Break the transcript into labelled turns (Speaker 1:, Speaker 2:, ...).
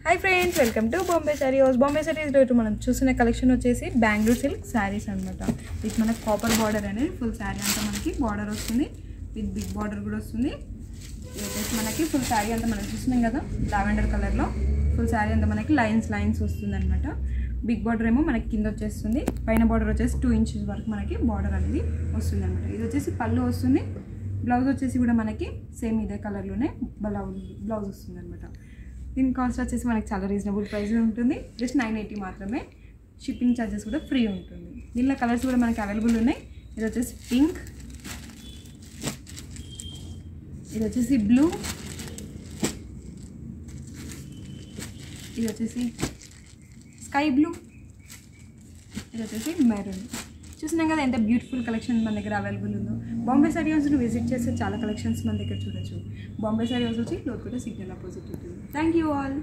Speaker 1: High friends welcome to Bombay sari house Bombay saris మనం చూసిన collection వచ్చేసి బెంగళూరు సిల్క్ సారీస్ అన్నమాట. ఇది మన కాపర్ బార్డర్ అనే ఫుల్ సారీ అంతా మనకి బార్డర్ వస్తుంది విత్ బిగ్ బార్డర్ కూడా వస్తుంది. ఇది మనకి ఫుల్ సారీ అంతా మనం చూస్తున్నాం కదా లావెండర్ కలర్ లో ఫుల్ సారీ అంతా మనకి లైన్స్ వస్తుందన్నమాట. బిగ్ బార్డర్ ఏమో మనకి కింద వచ్చేస్తుంది, పైన బార్డర్ వచ్చేసి 2 ఇంచెస్ వరకు మనకి బార్డర్ అనేది వస్తుందన్నమాట. ఇది వచ్చేసి పళ్ళు వస్తుంది, బ్లౌజ్ వచ్చేసి కూడా మనకి సేమ్ ఇదే కలర్ లోనే బ్లౌజ్ వస్తుందన్నమాట. దీని కాస్ట్ వచ్చేసి మనకి చాలా రీజనబుల్ ప్రైస్ ఉంటుంది, జస్ట్ 980 మాత్రమే. షిప్పింగ్ ఛార్జెస్ కూడా ఫ్రీ ఉంటుంది. దీనిలో కలర్స్ కూడా మనకి అవైలబుల్ ఉన్నాయి. ఇది వచ్చేసి పింక్, ఇది వచ్చేసి బ్లూ, ఇది వచ్చేసి స్కై బ్లూ, ఇది వచ్చేసి మెరూన్. చూసినాం కదా ఎంత బ్యూటిఫుల్ కలెక్షన్ మన దగ్గర అవైలబుల్ ఉందో. బాంబే సారీ హౌస్ను విజిట్ చేస్తే చాలా కలెక్షన్స్ మన దగ్గర చూడొచ్చు. బాంబే సారీ హౌస్ వచ్చి లోతుకోట సిగ్నల్ అపోజిట్ ఉంటుంది. Thank you all.